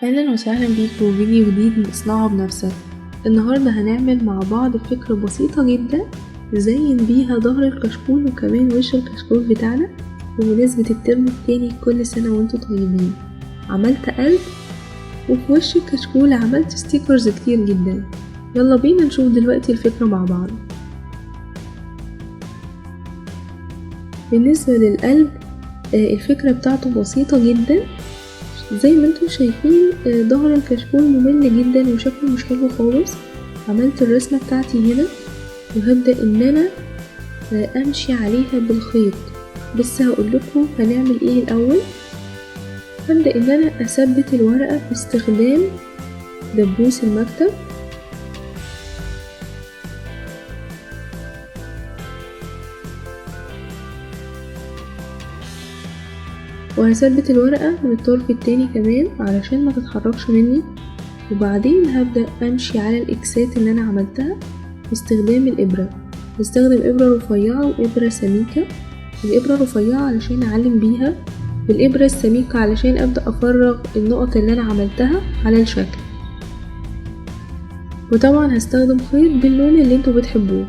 أهلا وسهلا بيكم فيديو جديد من اصنعه بنفسك. النهاردة هنعمل مع بعض فكرة بسيطة جدا نزين بيها ظهر الكشكول وكمان وش الكشكول بتاعنا بمناسبة الترم التاني. كل سنة وانتم طيبين. عملت قلب وفي وش الكشكول عملت ستيكرز كتير جدا. يلا بينا نشوف دلوقتي الفكرة مع بعض. بالنسبة للقلب الفكرة بتاعته بسيطة جدا. زي ما انتم شايفين ظهر الكشكول ممل جدا وشكله مش حلو خالص. عملت الرسمة بتاعتي هنا وهبدأ ان انا امشي عليها بالخيط، بس هقول لكم هنعمل ايه الاول. هبدأ ان انا اثبت الورقة باستخدام دبوس المكتب. وهثبت الورقة من الطرف التاني كمان علشان ما تتحركش مني. وبعدين هبدأ امشي على الاكسات اللي انا عملتها باستخدام الابرة. بستخدم ابرة رفيعة وابرة سميكة. الابرة الرفيعة علشان اعلم بيها، والابرة السميكة علشان ابدأ افرغ النقط اللي انا عملتها على الشكل. وطبعا هستخدم خيط باللون اللي انتوا بتحبوه،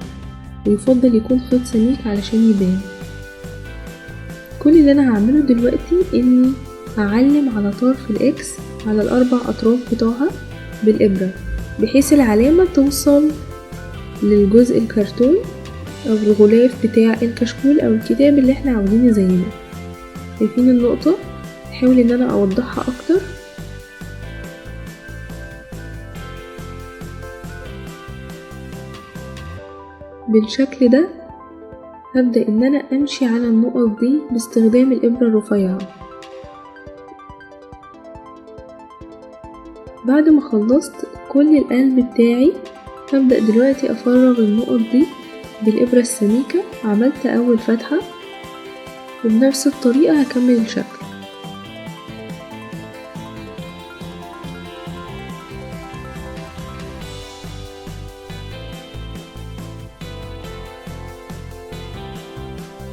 ويفضل يكون خيط سميك علشان يبان. كل اللي انا هعمله دلوقتي اني هعلم على طرف الاكس على الاربع اطراف بتوعها بالابرة، بحيث العلامة توصل للجزء الكرتون او الغلاف بتاع الكشكول او الكتاب اللي احنا عاوزين نزينه. شايفين النقطة؟ هحاول ان انا اوضحها اكتر. بالشكل ده هبدأ ان انا امشي على النقط دي باستخدام الابرة الرفيعة. بعد ما خلصت كل القلب بتاعي هبدأ دلوقتي افرغ النقط دي بالابرة السميكة. عملت اول فتحة وبنفس الطريقة هكمل الشكل.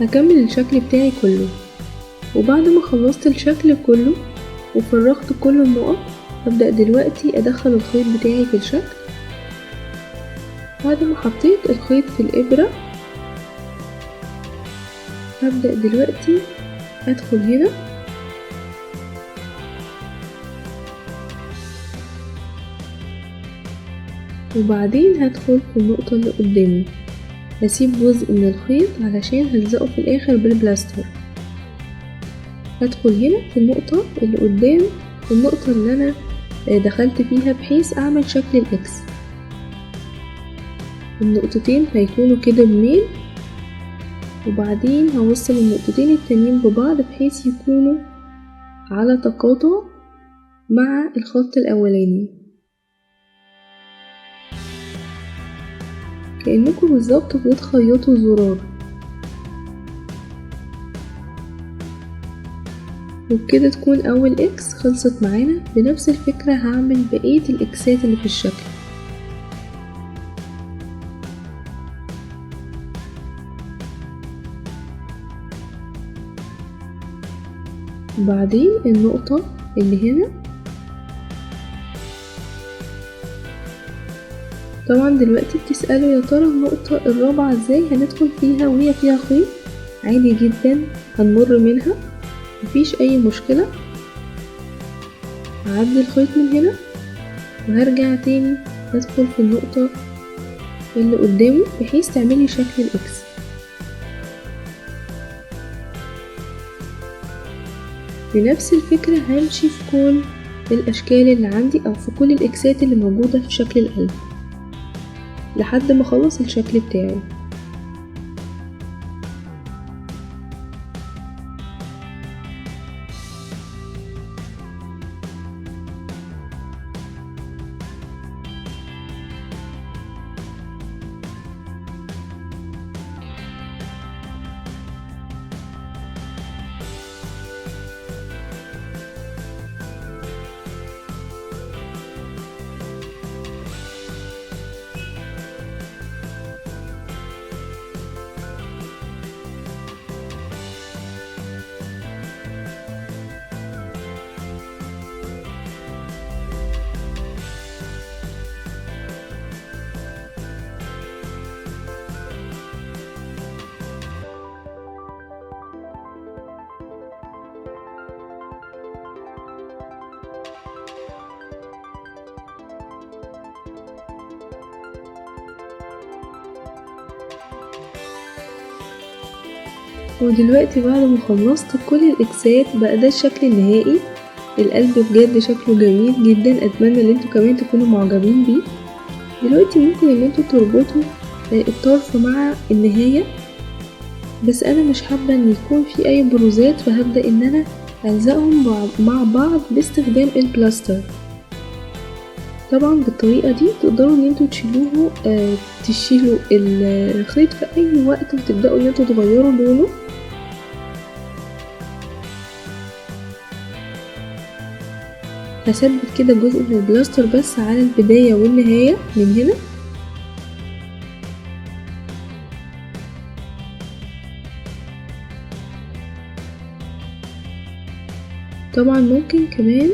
هكمل الشكل بتاعي كله. وبعد ما خلصت الشكل كله وفرغت كل النقط هبدأ دلوقتي ادخل الخيط بتاعي في الشكل. بعد ما حطيت الخيط في الابرة هبدأ دلوقتي ادخل هنا وبعدين هدخل في النقطة اللي قدامي. هسيب جزء من الخيط علشان هلزقه في الاخر بالبلاستر. هدخل هنا في النقطة اللي قدام النقطة اللي انا دخلت فيها بحيث اعمل شكل الاكس. النقطتين هيكونوا كده بميل، وبعدين هوصل النقطتين التانيين ببعض بحيث يكونوا على تقاطع مع الخط الاولاني، كأنكم بالظبط بتخيطوا زرار. وبكده تكون اول اكس خلصت معانا. بنفس الفكرة هعمل بقية الاكسات اللي في الشكل. بعدين النقطة اللي هنا، طبعا دلوقتي بتسألوا يا ترى النقطة الرابعة ازاي هندخل فيها وهي فيها خيط؟ عادي جدا هنمر منها، مفيش اي مشكلة. هعدي الخيط من هنا وهرجع تاني ادخل في النقطة اللي قدامي بحيث تعملي شكل الاكس. بنفس الفكرة همشي في كل الاشكال اللي عندي او في كل الاكسات اللي موجودة في شكل القلب لحد ما اخلص الشكل بتاعي. ودلوقتي بعد ما خلصت كل الاكسات بقى ده الشكل النهائي. القلب بجد شكله جميل جدا، اتمنى ان انتوا كمان تكونوا معجبين بيه. دلوقتي ممكن ان انتوا تربطوا الطرف مع النهاية، بس انا مش حابة ان يكون في اي بروزات، فهبدأ ان انا الزقهم مع بعض باستخدام البلاستر. طبعا بالطريقة دي تقدروا ان انتوا تشيلوا الخيط في اي وقت وتبدأوا ان انتوا تغيروا لونه. هثبت كده جزء من البلاستر بس على البداية والنهاية من هنا. طبعا ممكن كمان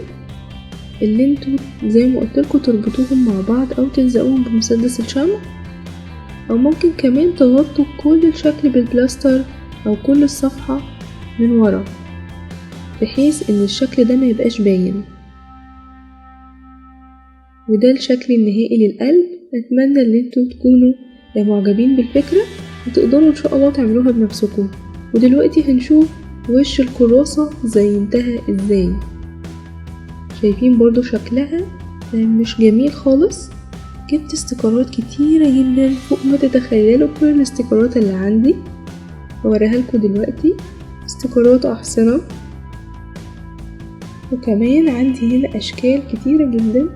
اللي انتوا زي ما قلتلكوا تربطوهم مع بعض او تلزقوهم بمسدس الشمع، او ممكن كمان تغطوا كل الشكل بالبلاستر او كل الصفحة من ورا بحيث ان الشكل ده ما يبقاش باين. وده الشكل النهائي للقلب. اتمنى ان انتوا تكونوا معجبين بالفكرة وتقدروا ان شاء الله تعملوها بنفسكم. ودلوقتي هنشوف وش الكراسة زينتها ازاي. شايفين برضو شكلها مش جميل خالص. جبت استيكرات كتيرة جدا فوق ما تتخيلوا، كل الاستيكرات اللي عندي هوريها لكم دلوقتي. استيكرات احصنة، وكمان عندي هنا اشكال كتيرة جدا.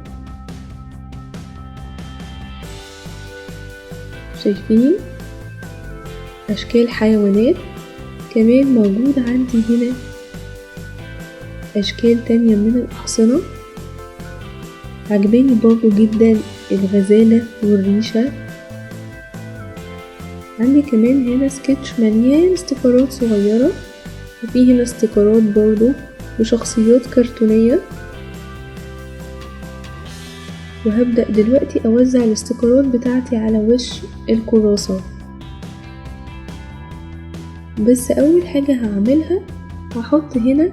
شايفين اشكال حيوانات، كمان موجود عندي هنا اشكال تانية من الاحصنة. عجباني برضو جدا الغزالة والريشة. عندي كمان هنا سكتش مليان استيكرات صغيرة، وفي هنا استيكرات برضو بشخصيات كرتونية. وهبدأ دلوقتي اوزع الاستيكرات بتاعتي على وش الكراسة. بس اول حاجة هعملها هحط هنا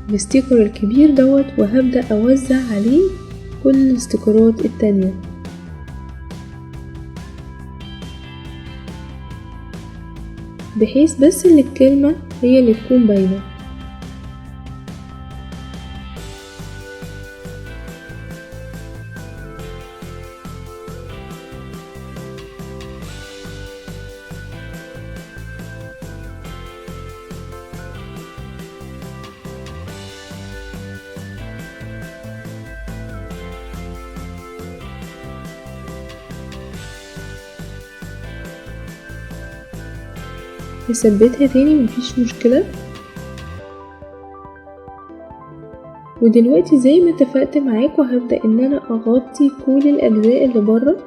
الاستيكر الكبير دوت، وهبدأ اوزع عليه كل الاستيكرات التانية. بحيث بس ان الكلمة هي اللي تكون باينة. هثبتها تاني مفيش مشكلة. ودلوقتي زي ما اتفقت معاكم هبدأ ان انا اغطي كل الاجزاء اللي بره،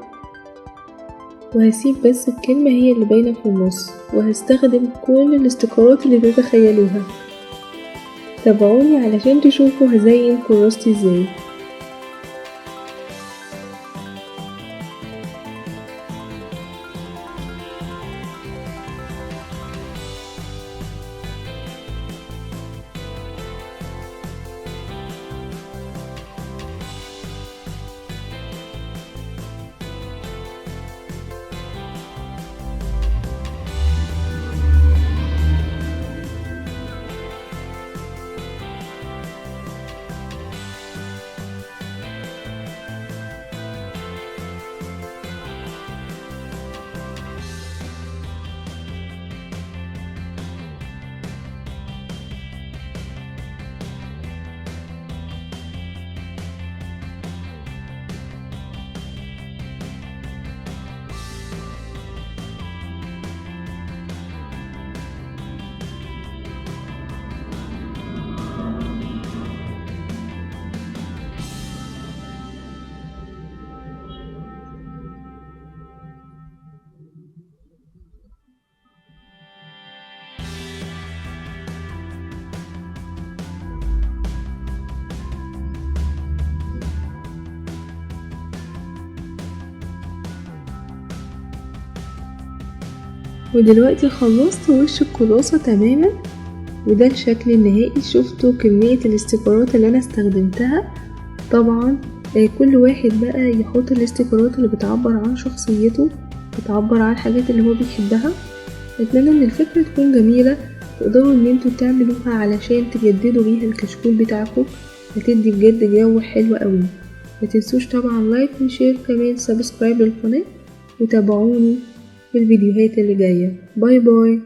وهسيب بس الكلمة هي اللي باينة في النص، وهستخدم كل الاستيكرات اللي تتخيلوها. تابعوني علشان تشوفوا هزين كراستي ازاي. ودلوقتي خلصت وش الكراسة تماما، وده الشكل النهائي. شفتوا كمية الاستيكرات اللي انا استخدمتها. طبعا كل واحد بقى يحط الاستيكرات اللي بتعبر عن شخصيته، بتعبر عن الحاجات اللي هو بيحبها. اتمنى ان الفكرة تكون جميلة، تقدروا ان انتوا تعملوها علشان تجددوا بيها الكشكول بتاعكم، هتدي بجد جو حلو قوي. متنسوش طبعا لايك وشير، كمان سبسكرايب للقناة، وتابعوني في الفيديوهات اللي جاية. باي باي.